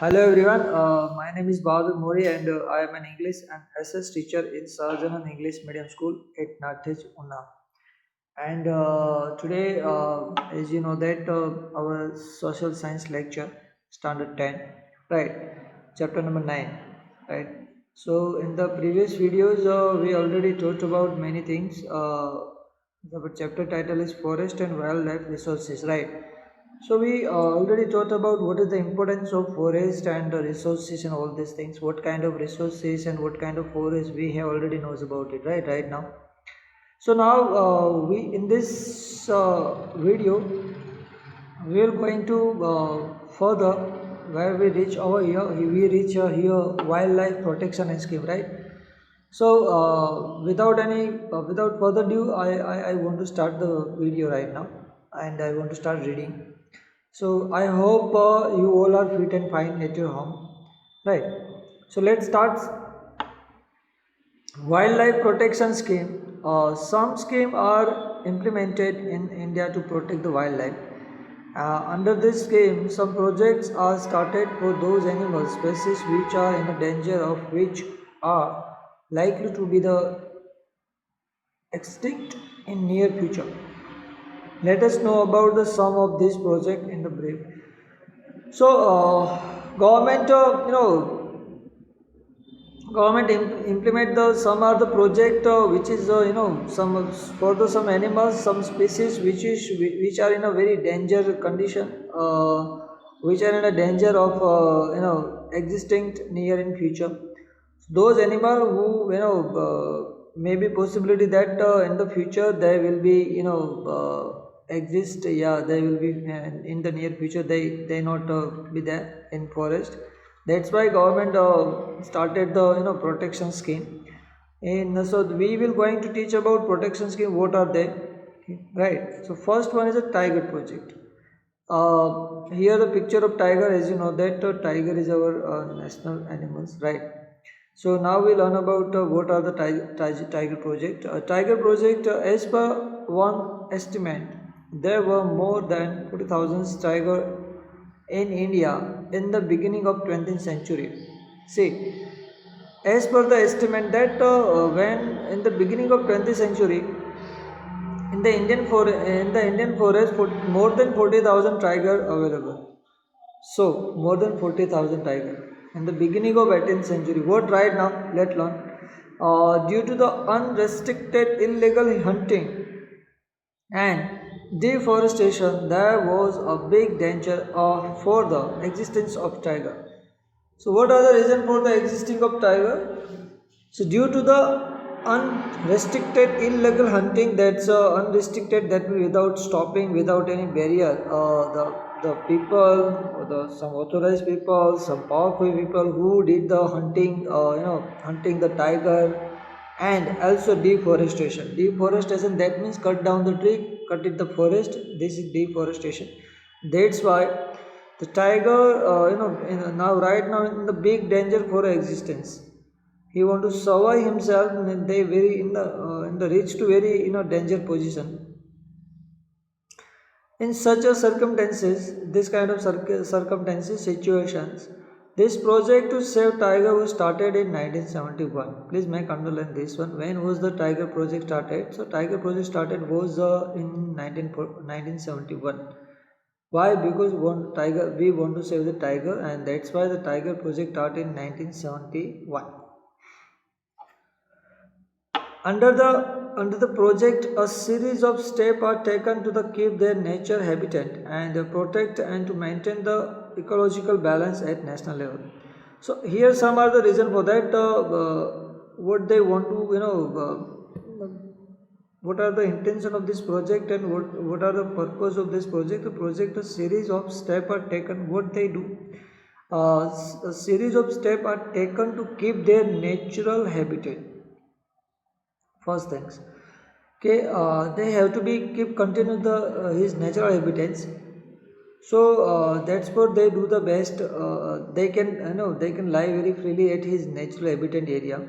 Hello everyone, my name is Bahadur Mori and I am an English and SS teacher in Sarjan English Medium School at Nathej, Unna. And today, as you know that our social science lecture, standard 10, right, chapter number 9, right. So in the previous videos, we already talked about many things. The chapter title is Forest and Wildlife Resources, right. So we already talked about what is the importance of forest and the resources and all these things. What kind of resources and what kind of forest we have already knows about it, right now. So now we in this video we are going to further where we reach over here. We reach here wildlife protection scheme, right? So without further ado, I want to start the video right now, and I want to start reading. So I hope you all are fit and fine at your home, right? So let's start. Wildlife protection scheme. Some schemes are implemented in India to protect the wildlife. Under this scheme, some projects are started for those animal species which are in a danger of which are likely to be the extinct in near future. Let us know about the sum of this project in the brief. So, government, implement the some are the project which is some for the some animals, some species which are in a very danger condition, which are in a danger of existing near in future. Those animal who may be possibility that in the future they will be exist, yeah, they will be in the near future, they not be there in forest. That's why government started the protection scheme. And so we will going to teach about protection scheme, what are they, right? So first one is a tiger project. Here the picture of tiger, as you know that tiger is our national animals, right? So now we learn about what are the tiger project. Tiger project, as per one estimate, there were more than 40,000 tiger in India in the beginning of 20th century. See, as per the estimate that when in the beginning of 20th century, in the Indian forest, more than 40,000 tiger available. So more than 40,000 tiger in the beginning of 18th century. What right now? Let's learn. Due to the unrestricted illegal hunting and deforestation, there was a big danger for the existence of tiger. So what are the reason for the existing of tiger? So due to the unrestricted illegal hunting, that's unrestricted, that means without stopping, without any barrier, the people, or the some authorized people, some powerful people who did the hunting, hunting the tiger. And also deforestation. Deforestation, that means cut down the tree, cut it the forest. This is deforestation. That's why the tiger, now right now in the big danger for existence. He want to survive himself, and they very in the reach to very danger position. In such a circumstances, this kind of circumstances situations, this project to save tiger was started in 1971. Please make underline this one. When was the tiger project started? So tiger project started was in 1971. Why? Because we want to save the tiger, and that's why the tiger project started in 1971. Under the project, a series of steps are taken to keep their nature habitat and protect and to maintain the ecological balance at national level. So here some are the reason for that. What they want to, what are the intention of this project, and what are the purpose of this project? The project, a series of steps are taken. What they do? A series of steps are taken to keep their natural habitat. First things, okay, they have to be keep continue the his natural habitats. So that's what they do the best. They can they can lie very freely at his natural habitat area,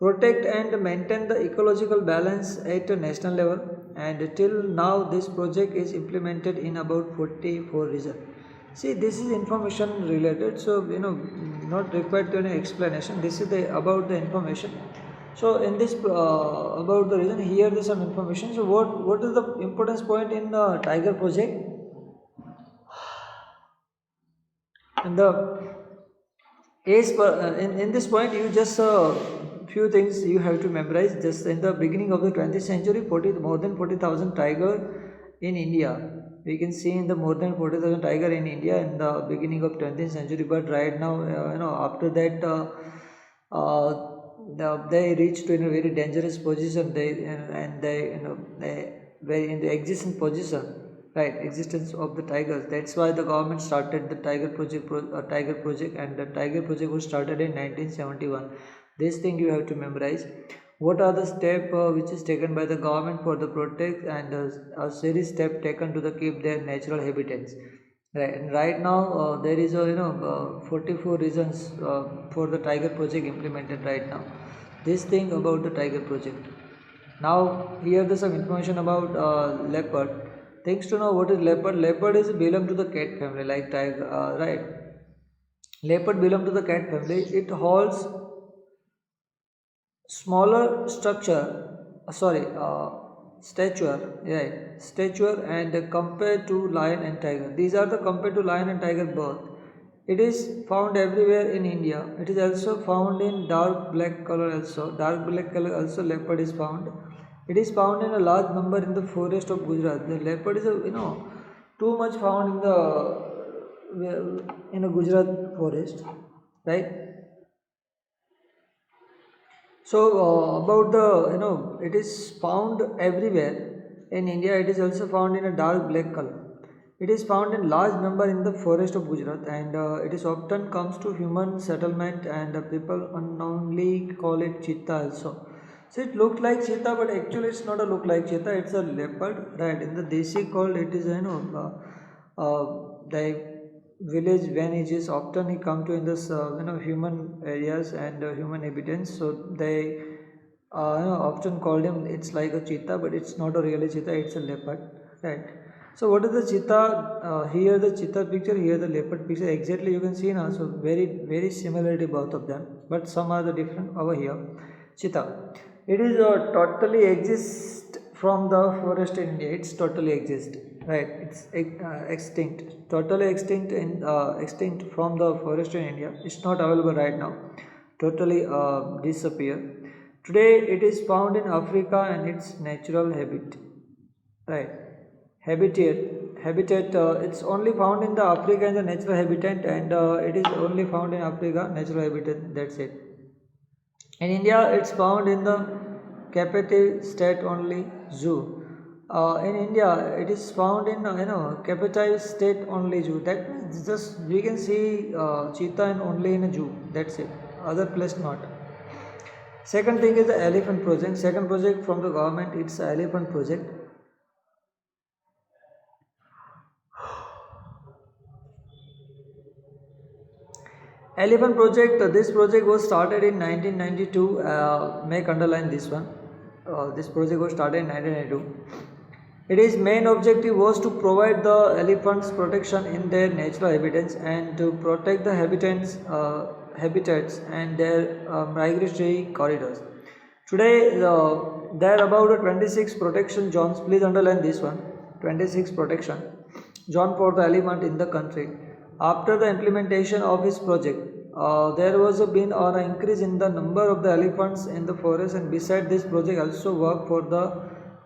protect and maintain the ecological balance at a national level. And till now this project is implemented in about 44 regions. See, this is information related, so not required to any explanation. This is the about the information. So in this about the reason, here there's some information. So what is the importance point in the Tiger project? And the is in this point, you just few things you have to memorize. Just in the beginning of the 20th century, more than 40,000 tiger in India. We can see in the more than 40,000 tiger in India in the beginning of 20th century. But right now, after that, they reached to in a very dangerous position. And they very in the existing position, right, existence of the tigers. That's why the government started the tiger project, and the tiger project was started in 1971. This thing you have to memorize. What are the steps which is taken by the government for the protect, and a series step taken to the keep their natural habitats. Right, and right now there is a 44 reasons for the tiger project implemented right now. This thing about the tiger project. Now here there's some information about leopard. Things to know what is leopard. Leopard is belong to the cat family, like tiger, right? Leopard belong to the cat family. It holds smaller structure, stature, right, stature, and compared to lion and tiger. These are the compared to lion and tiger birth. It is found everywhere in India. It is also found in dark black color. Also dark black color also leopard is found. It is found in a large number in the forest of Gujarat. The leopard is too much found in a Gujarat forest, right? So about the it is found everywhere in India. It is also found in a dark black color. It is found in large number in the forest of Gujarat, and it is often comes to human settlement, and people unknowingly call it cheetah also. So it looked like cheetah, but actually it's not a look like cheetah. It's a leopard, right? In the Desi called it is the village when it is often he come to in this human areas and human evidence. So they often called him, it's like a cheetah, but it's not a really cheetah, it's a leopard, right? So what is the cheetah? Here the cheetah picture, here the leopard picture, exactly you can see now. So very similarity both of them, but some are the different over here. Cheetah, it is totally exist from the forest in India. It's totally exist, right? It's extinct, totally extinct from the forest in India. It's not available right now, totally disappear. Today it is found in Africa and its natural habitat, right? Habitat, it's only found in the Africa and the natural habitat, and it is only found in Africa natural habitat, that's it. In India, it's found in the captive state only zoo. In India, it is found in captive state only zoo. That means just we can see cheetah only in a zoo. That's it. Other place not. Second thing is the elephant project. Second project from the government, it's elephant project. Elephant project. This project was started in 1992. Make underline this one. This project was started in 1992. Its main objective was to provide the elephants protection in their natural habitats, and to protect the habitats and their migratory corridors. Today, there are about 26 protection zones. Please underline this one: 26 protection zone for the elephant in the country. After the implementation of this project, there was been an increase in the number of the elephants in the forest, and beside this project also work for the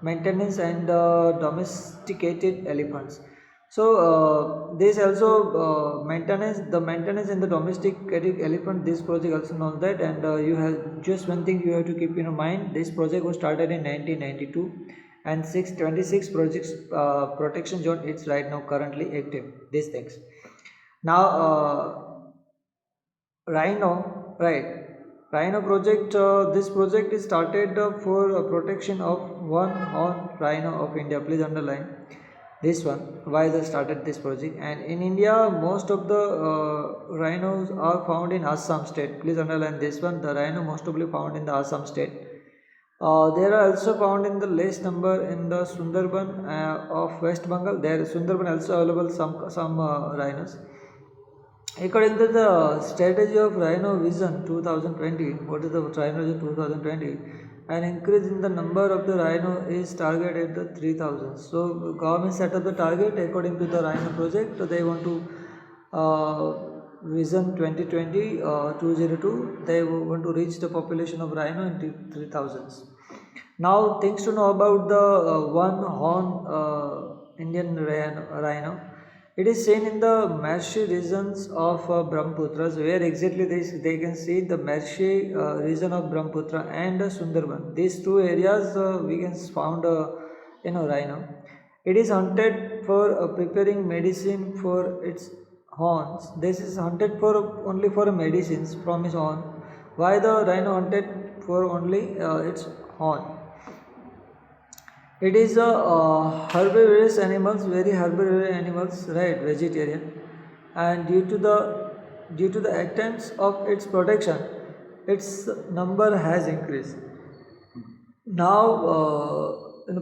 maintenance and domesticated elephants. So this also maintenance in the domesticated elephant. This project also knows that, and you have just one thing you have to keep in mind. This project was started in 1992, and 626 projects protection zone. It's right now currently active. These things. Now rhino, right? Rhino project. This project is started for protection of one horn rhino of India. Please underline this one. Why they started this project? And in India, most of the rhinos are found in Assam state. Please underline this one. The rhino mostly found in the Assam state. They are also found in the less number in the Sundarban of West Bengal. There Sundarban also available some rhinos. According to the strategy of Rhino Vision 2020, what is the Rhino Vision 2020? An increase in the number of the rhino is targeted at the 3000. So government set up the target according to the Rhino project. So they want to Vision 2020 202. They want to reach the population of rhino in 3000s. Now things to know about the one horn Indian rhino. It is seen in the marshy regions of Brahmaputra, where exactly they can see the marshy region of Brahmaputra and Sundarban. These two areas we can found rhino. It is hunted for preparing medicine for its horns. This is hunted for only for medicines from its horn. Why the rhino hunted for only its horn? It is a herbivorous animals, very herbivorous animals, right? Vegetarian, and due to the attempts of its protection, its number has increased. Now,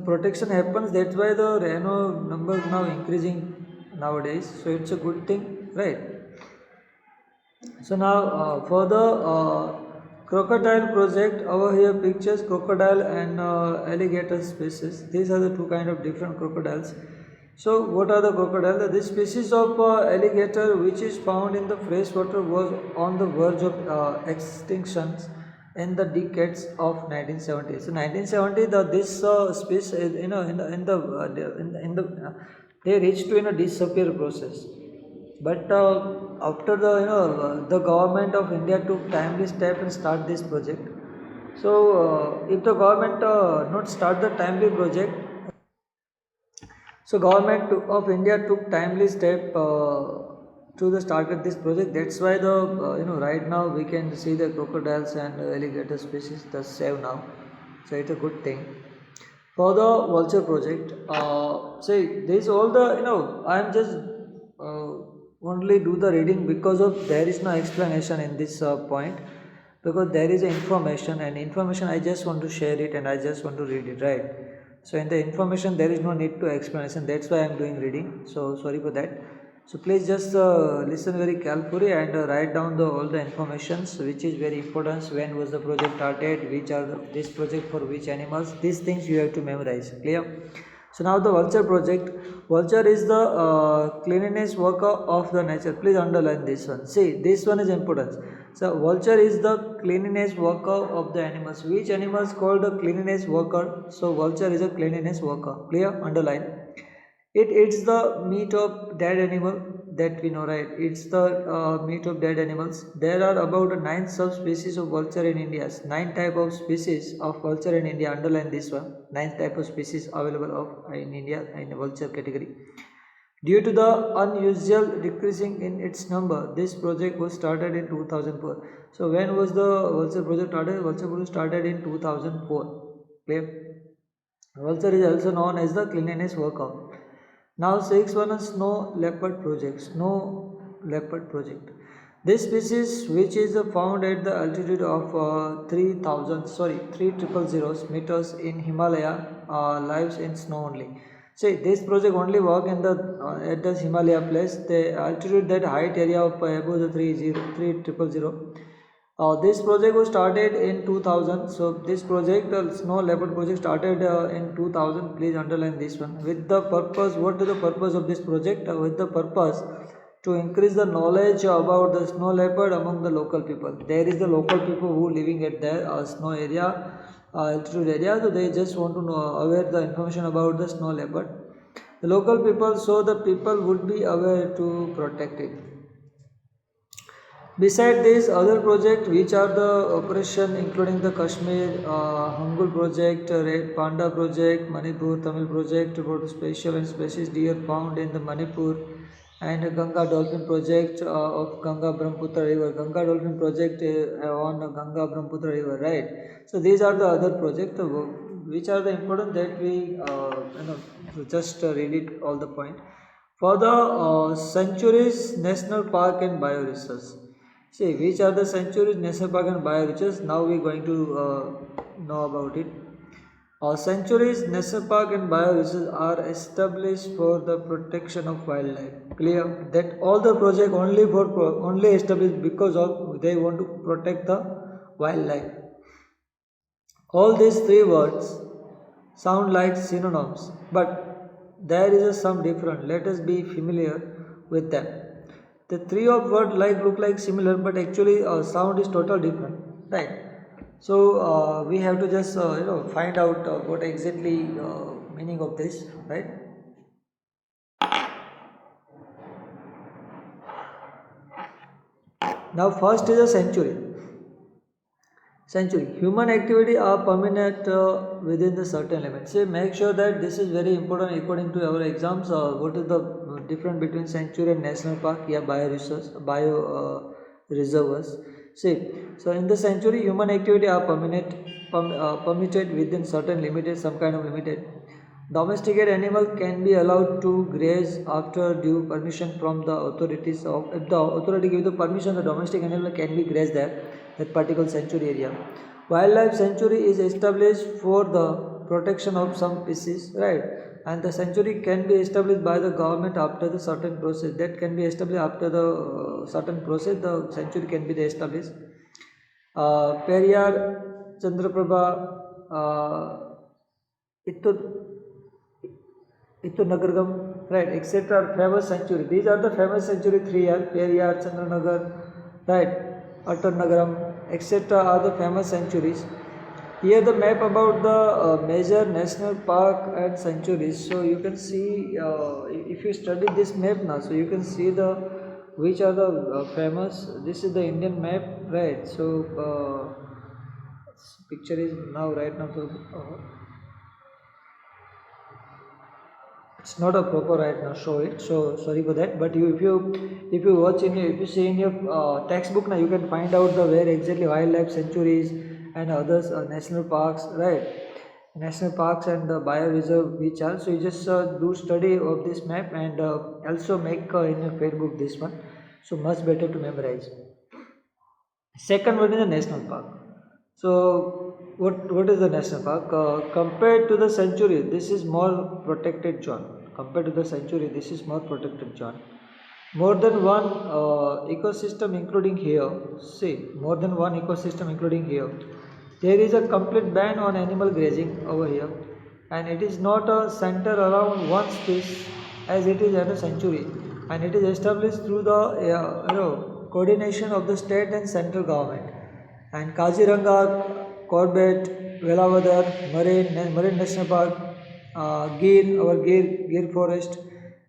protection happens. That's why the rhino number is now increasing nowadays. So it's a good thing, right? So now for the crocodile project, over here pictures crocodile and alligator species. These are the two kind of different crocodiles. So what are the crocodiles? This species of alligator which is found in the freshwater was on the verge of extinctions in the decades of 1970. So 1970, this species they reached to disappear process. But after the government of India took timely step and start this project. So if the government not start the timely project, so government of India took timely step to the started this project. That's why the right now we can see the crocodiles and alligator species the save now. So it's a good thing. For the vulture project, see this all the I am just uh, only do the reading because of there is no explanation in this point, because there is information, and information I just want to share it and I just want to read it, right? So in the information there is no need to explanation, that's why I am doing reading, so sorry for that. So please just listen very carefully and write down all the informations which is very important. When was the project started, which are this project for which animals, these things you have to memorize, clear? So now the vulture project. Vulture is the cleanliness worker of the nature. Please underline this one. See, this one is important. So vulture is the cleanliness worker of the animals. Which animals called a cleanliness worker? So vulture is a cleanliness worker. Clear? Underline. It eats the meat of dead animal, that we know, right? It's the meat of dead animals. There are about 9 subspecies of vulture in India. 9 type of species of vulture in India. Underline this one. 9 type of species available in India in vulture category. Due to the unusual decreasing in its number, this project was started in 2004. So when was the vulture project started? Vulture project started in 2004. Clear? Vulture is also known as the cleanliness worker. Now 6 one is snow leopard project. Snow leopard project. This species, which is found at the altitude of 3000 meters in Himalaya, lives in snow only. See, this project only work in the at the Himalaya place. The altitude, that height area of above the 3000. This project was started in 2000. So this project, the snow leopard project, started in 2000. Please underline this one. With the purpose, what is the purpose of this project? With the purpose to increase the knowledge about the snow leopard among the local people. There is the local people who living at their snow area, altitude area. So they just want to know aware the information about the snow leopard. The local people, so the people would be aware to protect it. Beside this, other project which are the operation including the Kashmir, Hangul project, Red Panda project, Manipur Tamil project about special and species deer found in the Manipur, and Ganga Dolphin project of Ganga Brahmaputra river. Ganga Dolphin project on Ganga Brahmaputra river, right? So these are the other projects which are the important that we just read it all the point. For the Sanctuaries National Park and Bioreserves. See, which are the sanctuaries, national park and bioreserves? Now we are going to know about it. Sanctuaries, national park, and bioreserves are established for the protection of wildlife. Clear that all the project only established because of they want to protect the wildlife. All these three words sound like synonyms, but there is some difference. Let us be familiar with them. The three of words look like similar, but actually sound is total different, right? So we have to just find out what exactly meaning of this, right? Now first is a sanctuary. Sanctuary. Human activity are permanent within the certain limits. So make sure that this is very important according to our exams. What is the difference between sanctuary and national park? Yeah, reservoirs. See, so in the sanctuary, human activity are permitted within certain limited, some kind of limited. Domesticated animal can be allowed to graze after due permission from the authorities. Of if the authority give the permission, the domestic animal can be grazed there, that particular sanctuary area. Wildlife sanctuary is established for the protection of some species, right? And the sanctuary can be established by the government after the certain process. That can be established after the certain process. The sanctuary can be established. Periyar, Chandraprabha, Ittur, Nagargam, right, etc. famous sanctuary. These are the famous sanctuary three are Periyar, Chandranagar, right, Attanagaram, etc. are the famous sanctuaries. Here the map about the major national park and sanctuaries. So you can see if you study this map now, so you can see the which are the famous. This is the Indian map, right? So picture is now right now. It's not a proper right now show it, so sorry for that. But if you watch in your, if you see in your textbook now, you can find out the where exactly wildlife sanctuaries and others national parks, right? National parks and the bioreserve which are. So you just do study of this map and also make in your Facebook this one, so much better to memorize. Second one is the national park. So what is the national park? Compared to the sanctuary, this is more protected zone. Compared to the sanctuary, this is more protected zone. More than one ecosystem including here. See, more than one ecosystem including here. There is a complete ban on animal grazing over here, and it is not a center around one space as it is at a sanctuary, and it is established through the coordination of the state and central government. And Kaziranga, Corbett, Velavadar, Marine National Park, Gir Forest,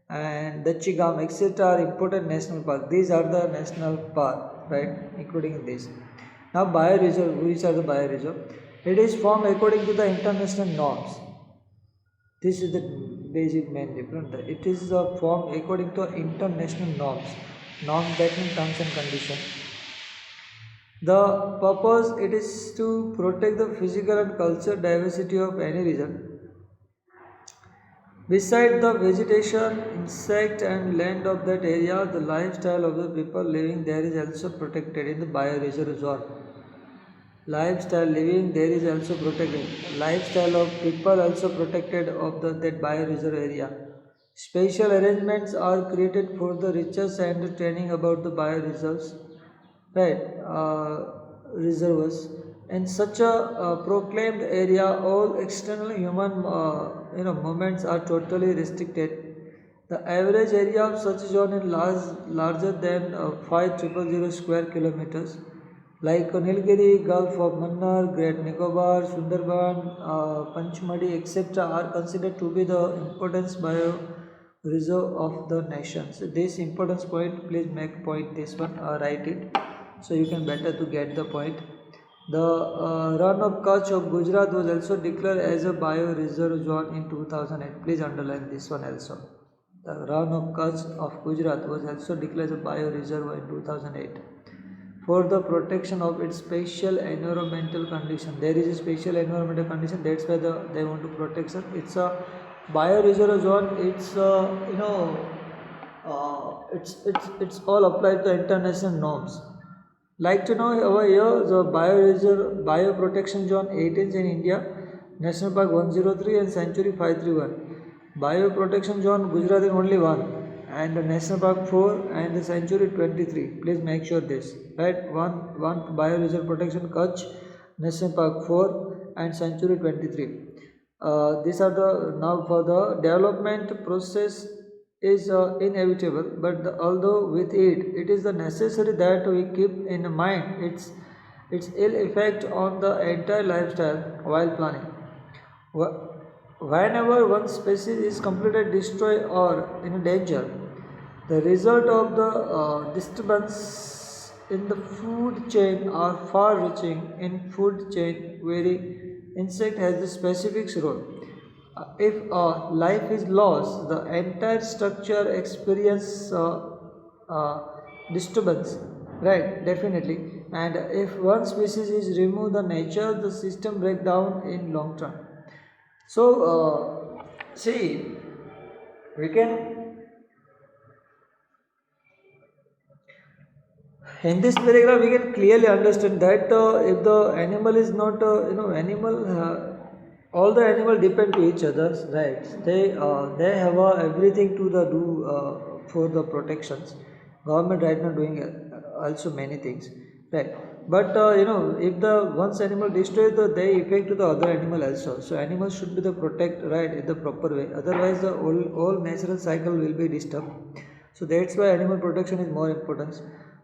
and Dachigam, etc. are important national park. These are the national park, right? Including this. Now bioreserve, which are the bioreserve? It is formed according to the international norms. This is the basic main difference. It is formed according to international norms. Norms that mean terms and conditions. The purpose it is to protect the physical and cultural diversity of any region. Beside the vegetation, insect and land of that area, the lifestyle of the people living there is also protected in the bioreserve zone. Lifestyle living there is also protected. Lifestyle of people also protected of that bioreserve area. Special arrangements are created for the research and training about the bioreserves, right? Reservoirs. In such a proclaimed area, all external human movements are totally restricted. The average area of such zone is larger than 5,000 square kilometers. Like Nilgiri, Gulf of Mannar, Great Nicobar, Sundarban, Panchmadi, etc. are considered to be the importance bio reserve of the nation. So this importance point, please make point this one, write it, so you can better to get the point. The Run of Kutch of Gujarat was also declared as a bioreserve zone in 2008. Please underline this one also. The Run of Kutch of Gujarat was also declared as a bioreserve in 2008 for the protection of its special environmental condition. There is a special environmental condition, that's why they want to protect it. It's a bioreserve zone. It's it's all applied to international norms. Like to know over here the bioreserve bioprotection zone 18 in India. National Park 103 and Sanctuary 531. Bioprotection Zone Gujarat is only one, and National Park 4 and Sanctuary 23. Please make sure this, right? One Bioreserve Protection Kutch, National Park 4 and Sanctuary 23. These are the now for the development process is inevitable, but although with it is the necessary that we keep in mind its ill effect on the entire lifestyle while planning. Whenever one species is completely destroyed or in danger, the result of the disturbance in the food chain are far-reaching in food chain where insect has a specific role. If life is lost, the entire structure experience uh, disturbance, right? Definitely. And if one species is removed, the nature, the system break down in long term. So, see, we can in this paragraph we can clearly understand that if the animal is not, all the animal depend to each other, right? They have everything to the do for the protections. Government right now doing also many things, right? But if the once animal destroys the they effect to the other animal also, so animals should be the protect, right, in the proper way, otherwise the all natural cycle will be disturbed. So that's why animal protection is more important.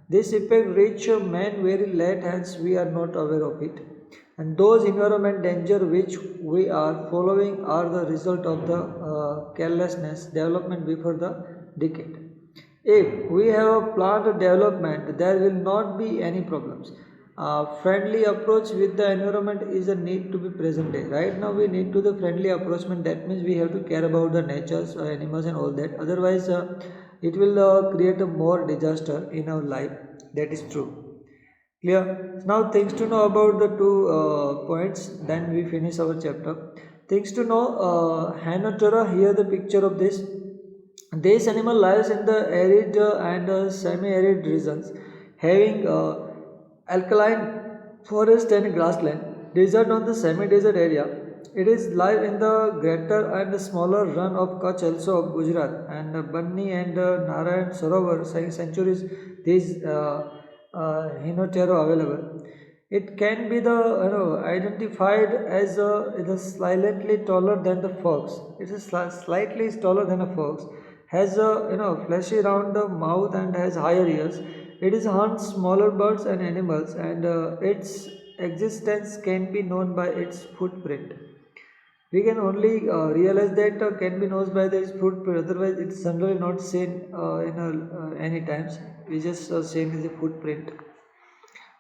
This effect reach man very late, hence we are not aware of it. And those environment danger which we are following are the result of the carelessness development before the decade. If we have a planned development, there will not be any problems. Friendly approach with the environment is a need to be present day. Right now, we need to the friendly approachment. That means we have to care about the natures, animals, and all that. Otherwise, it will create a more disaster in our life. That is true. Clear? Now, things to know about the two points. Then we finish our chapter. Things to know. Hanotura. Here the picture of this. This animal lives in the arid and semi-arid regions, having alkaline forest and grassland. Desert on the semi-desert area. It is live in the greater and smaller run of Kutch also of Gujarat, and Banni and Narayan Sarovar sanctuaries. These Hinotero available. It can be the identified as it is slightly taller than the fox. It is slightly taller than a fox. Has a fleshy round the mouth and has higher ears. It is hunts smaller birds and animals, and its existence can be known by its footprint. We can only realize that can be known by its footprint. Otherwise, it's generally not seen in any times. We just seen as a footprint.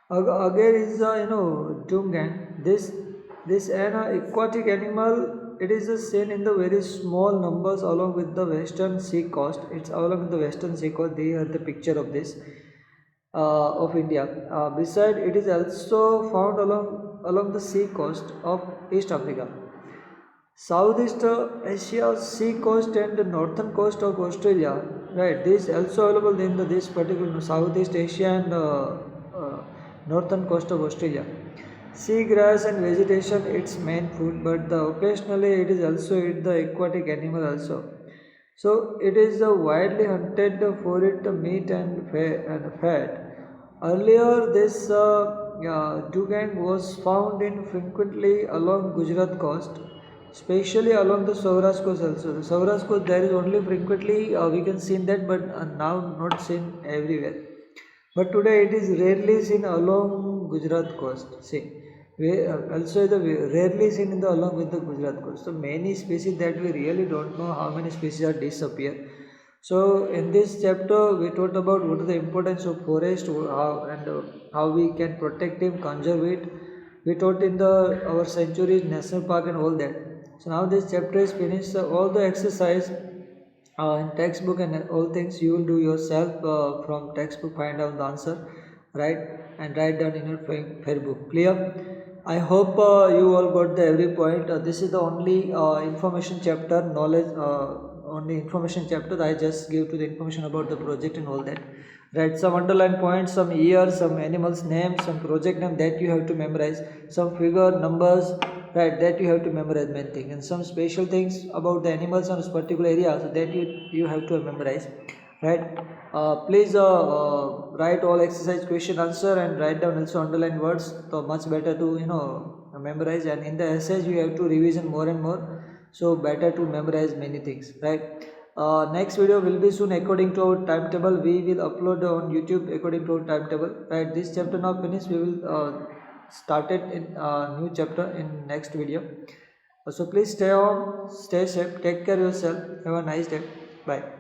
Again is Dungan. This an aquatic animal. It is seen in the very small numbers along with the western sea coast. It's along with the western sea coast. They are the picture of this of India. Beside, it is also found along the sea coast of East Africa. Southeast Asia sea coast and the northern coast of Australia, right? This also available in this particular Southeast Asia and northern coast of Australia. Sea grass and vegetation its main food, but occasionally it is also eat the aquatic animal also. So it is widely hunted for its meat and fat. Earlier, this dugong was found in frequently along Gujarat coast, especially along the Saurashtra coast also. The Saurashtra coast there is only frequently we can see that, but now not seen everywhere. But today it is rarely seen along Gujarat coast. See, we also the rarely seen in the along with the Gujarat coast. So many species that we really don't know how many species are disappear. So in this chapter we talked about what is the importance of forest, how we can protect it, conserve it. We taught in the our sanctuaries, national park, and all that. So now this chapter is finished. So all the exercise in textbook and all things you will do yourself from textbook. Find out the answer, right, and write down in your fair book. Clear? I hope you all got the every point. This is the only information chapter, knowledge. Only information chapter. I just give to the information about the project and all that. Right, some underline points, some years, some animals names, some project name that you have to memorize, some figure, numbers, right? That you have to memorize main thing, and some special things about the animals on this particular area, so that you have to memorize, right? Please write all exercise question answer and write down also underline words, so much better to memorize. And in the essays you have to revision more and more, so better to memorize many things, right? Next video will be soon according to our timetable. We will upload on YouTube according to our timetable, right? This chapter now finished, we will started in new chapter in next video. So please stay home, stay safe, take care yourself, have a nice day, bye.